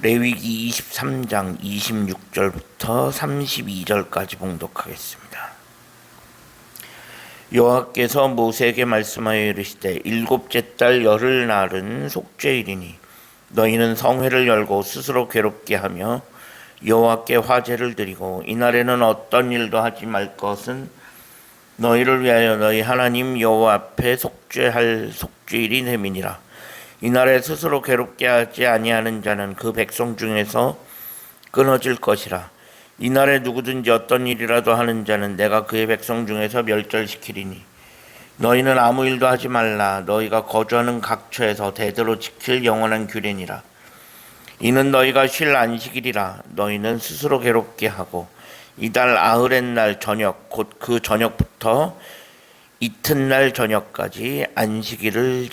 레위기 23장 26절부터 32절까지 봉독하겠습니다. 여호와께서 모세에게 말씀하여 이르시되 일곱째 달 열흘날은 속죄일이니 너희는 성회를 열고 스스로 괴롭게 하며 여호와께 화제를 드리고 이날에는 어떤 일도 하지 말 것은 너희를 위하여 너희 하나님 여호와 앞에 속죄할 속죄일이 됨이니라. 이날에 스스로 괴롭게 하지 아니하는 자는 그 백성 중에서 끊어질 것이라. 이날에 누구든지 어떤 일이라도 하는 자는 내가 그의 백성 중에서 멸절시키리니 너희는 아무 일도 하지 말라. 너희가 거주하는 각처에서 대대로 지킬 영원한 규례니라. 이는 너희가 쉴 안식일이라. 너희는 스스로 괴롭게 하고 이달 아흐렛 날 저녁 곧 그 저녁부터 이튿날 저녁까지 안식을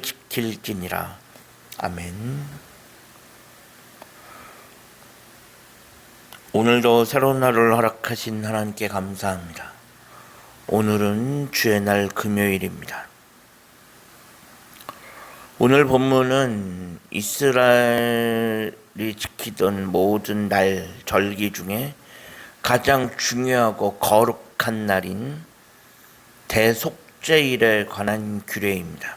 지킬지니라. 아멘. 오늘도 새로운 하루를 허락하신 하나님께 감사합니다. 오늘은 주의 날 금요일입니다. 오늘 본문은 이스라엘이 지키던 모든 날 절기 중에 가장 중요하고 거룩한 날인 대속죄일에 관한 규례입니다.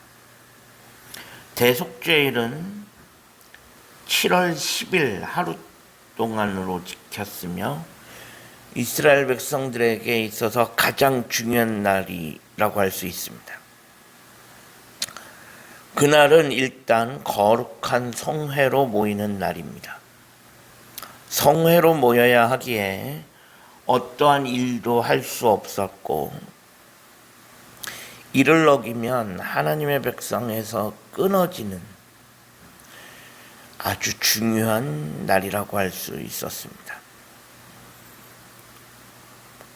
대속죄일은 7월 10일 하루 동안으로 지켰으며 이스라엘 백성들에게 있어서 가장 중요한 날이라고 할 수 있습니다. 그날은 일단 거룩한 성회로 모이는 날입니다. 성회로 모여야 하기에 어떠한 일도 할 수 없었고 이를 어기면 하나님의 백성에서 끊어지는 아주 중요한 날이라고 할 수 있었습니다.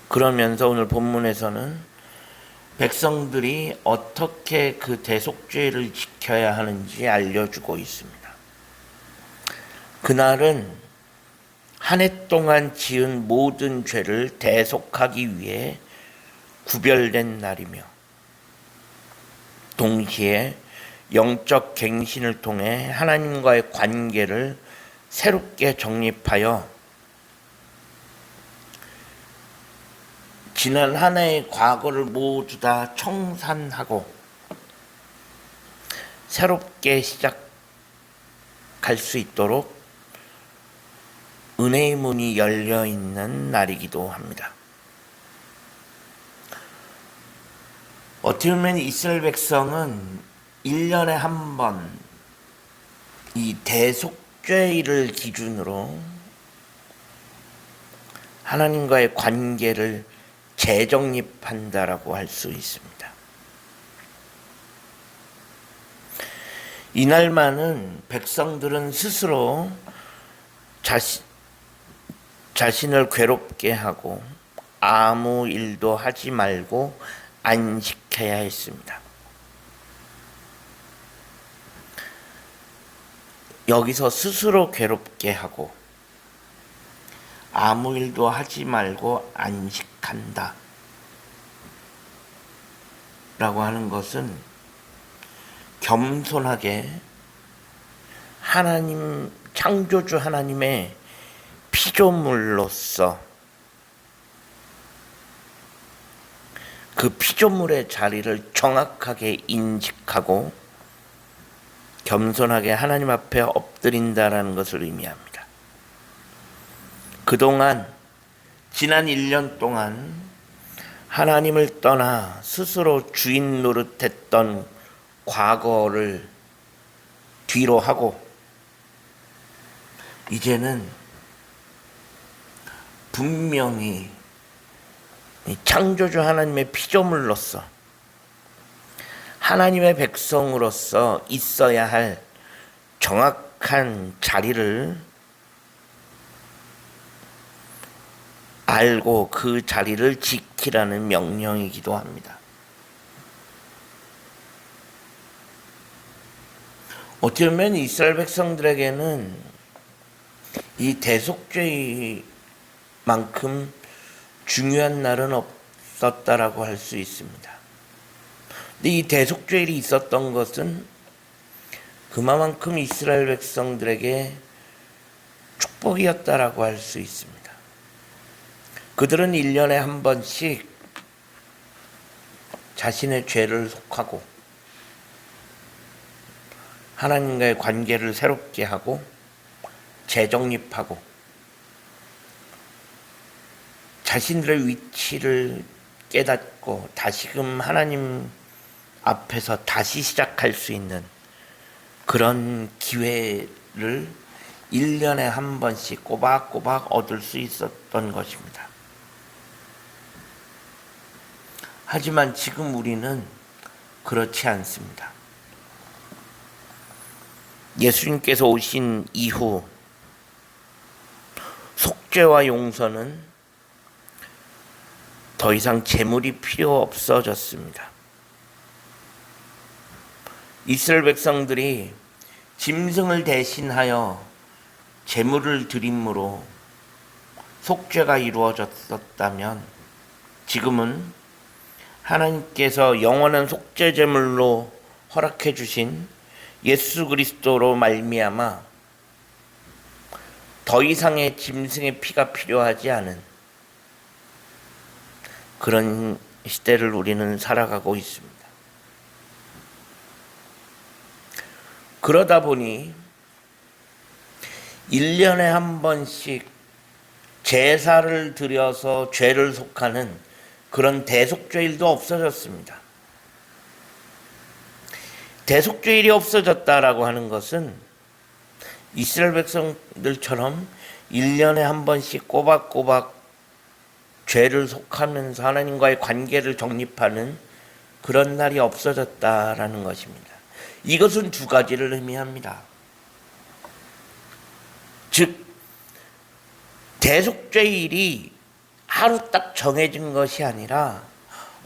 그러면서 오늘 본문에서는 백성들이 어떻게 그 대속죄를 지켜야 하는지 알려주고 있습니다. 그날은 한 해 동안 지은 모든 죄를 대속하기 위해 구별된 날이며 동시에 영적 갱신을 통해 하나님과의 관계를 새롭게 정립하여 지난 한 해의 과거를 모두 다 청산하고 새롭게 시작할 수 있도록 은혜의 문이 열려 있는 날이기도 합니다. 어떻게 보면 이스라엘 백성은 1년에 한 번 이 대속죄일을 기준으로 하나님과의 관계를 재정립한다라고 할 수 있습니다. 이날만은 백성들은 스스로 자신을 괴롭게 하고 아무 일도 하지 말고 안식해야 했습니다. 여기서 스스로 괴롭게 하고 아무 일도 하지 말고 안식한다 라고 하는 것은 겸손하게 하나님, 창조주 하나님의 피조물로서 그 피조물의 자리를 정확하게 인식하고 겸손하게 하나님 앞에 엎드린다라는 것을 의미합니다. 그동안 지난 1년 동안 하나님을 떠나 스스로 주인 노릇했던 과거를 뒤로 하고 이제는 분명히 창조주 하나님의 피조물로서 하나님의 백성으로서 있어야 할 정확한 자리를 알고 그 자리를 지키라는 명령이기도 합니다. 어떻게 보면 이스라엘 백성들에게는 이 대속죄만큼 중요한 날은 없었다라고 할 수 있습니다. 근데 이 대속죄일이 있었던 것은 그만큼 이스라엘 백성들에게 축복이었다라고 할 수 있습니다. 그들은 1년에 한 번씩 자신의 죄를 속하고 하나님과의 관계를 새롭게 하고 재정립하고 자신들의 위치를 깨닫고 다시금 하나님 앞에서 다시 시작할 수 있는 그런 기회를 1년에 한 번씩 꼬박꼬박 얻을 수 있었던 것입니다. 하지만 지금 우리는 그렇지 않습니다. 예수님께서 오신 이후 속죄와 용서는 더 이상 제물이 필요 없어졌습니다. 이스라엘 백성들이 짐승을 대신하여 제물을 드림으로 속죄가 이루어졌었다면 지금은 하나님께서 영원한 속죄 제물로 허락해 주신 예수 그리스도로 말미암아 더 이상의 짐승의 피가 필요하지 않은 그런 시대를 우리는 살아가고 있습니다. 그러다 보니 1년에 한 번씩 제사를 드려서 죄를 속하는 그런 대속죄일도 없어졌습니다. 대속죄일이 없어졌다라고 하는 것은 이스라엘 백성들처럼 1년에 한 번씩 꼬박꼬박 죄를 속하면서 하나님과의 관계를 정립하는 그런 날이 없어졌다라는 것입니다. 이것은 두 가지를 의미합니다. 즉 대속죄일이 하루 딱 정해진 것이 아니라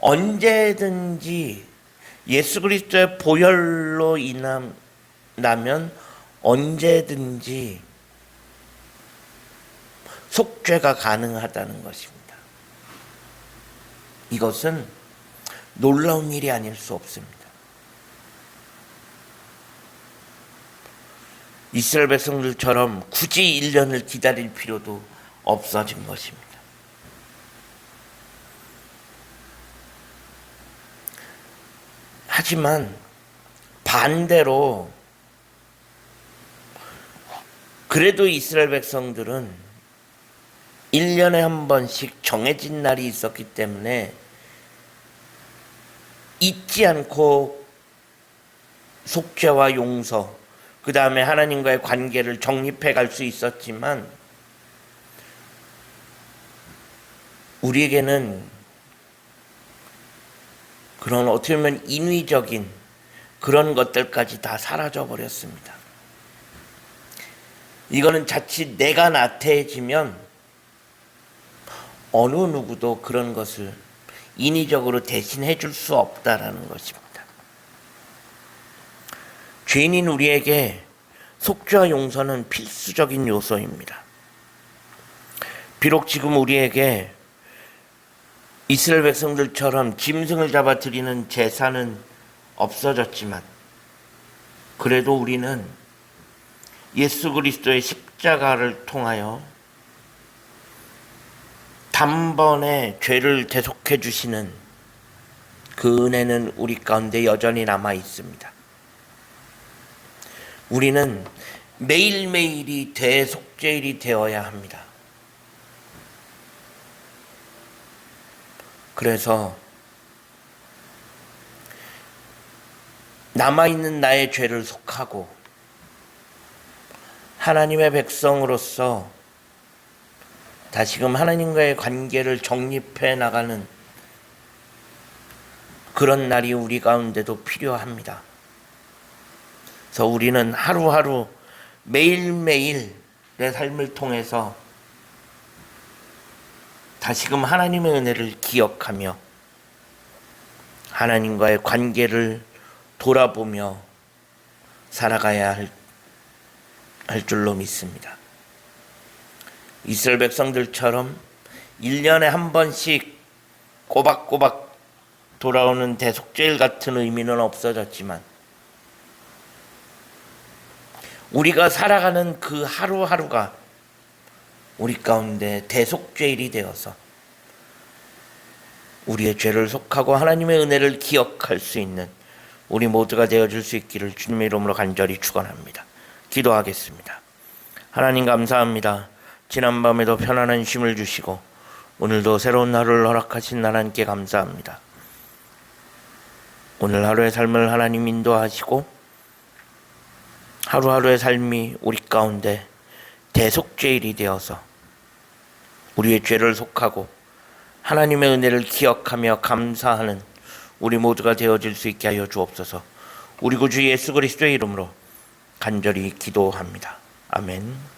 언제든지 예수 그리스도의 보혈로 인하면 언제든지 속죄가 가능하다는 것입니다. 이것은 놀라운 일이 아닐 수 없습니다. 이스라엘 백성들처럼 굳이 1년을 기다릴 필요도 없어진 것입니다. 하지만 반대로 그래도 이스라엘 백성들은 1년에 한 번씩 정해진 날이 있었기 때문에 잊지 않고 속죄와 용서, 그 다음에 하나님과의 관계를 정립해 갈 수 있었지만 우리에게는 그런 어떻게 보면 인위적인 그런 것들까지 다 사라져 버렸습니다. 이거는 자칫 내가 나태해지면 어느 누구도 그런 것을 인위적으로 대신해 줄 수 없다라는 것입니다. 죄인인 우리에게 속죄와 용서는 필수적인 요소입니다. 비록 지금 우리에게 이스라엘 백성들처럼 짐승을 잡아 드리는 제사는 없어졌지만 그래도 우리는 예수 그리스도의 십자가를 통하여 단번에 죄를 대속해 주시는 그 은혜는 우리 가운데 여전히 남아 있습니다. 우리는 매일매일이 대속죄일이 되어야 합니다. 그래서 남아있는 나의 죄를 속하고 하나님의 백성으로서 다시금 하나님과의 관계를 정립해 나가는 그런 날이 우리 가운데도 필요합니다. 그래서 우리는 하루하루 매일매일 내 삶을 통해서 다시금 하나님의 은혜를 기억하며 하나님과의 관계를 돌아보며 살아가야 할 줄로 믿습니다. 이스라엘 백성들처럼 1년에 한 번씩 꼬박꼬박 돌아오는 대속죄일 같은 의미는 없어졌지만 우리가 살아가는 그 하루하루가 우리 가운데 대속죄일이 되어서 우리의 죄를 속하고 하나님의 은혜를 기억할 수 있는 우리 모두가 되어줄 수 있기를 주님의 이름으로 간절히 축원합니다. 기도하겠습니다. 하나님 감사합니다. 지난밤에도 편안한 쉼을 주시고 오늘도 새로운 하루를 허락하신 하나님께 감사합니다. 오늘 하루의 삶을 하나님 인도하시고 하루하루의 삶이 우리 가운데 대속죄일이 되어서 우리의 죄를 속하고 하나님의 은혜를 기억하며 감사하는 우리 모두가 되어질 수 있게 하여 주옵소서. 우리 구주 예수 그리스도의 이름으로 간절히 기도합니다. 아멘.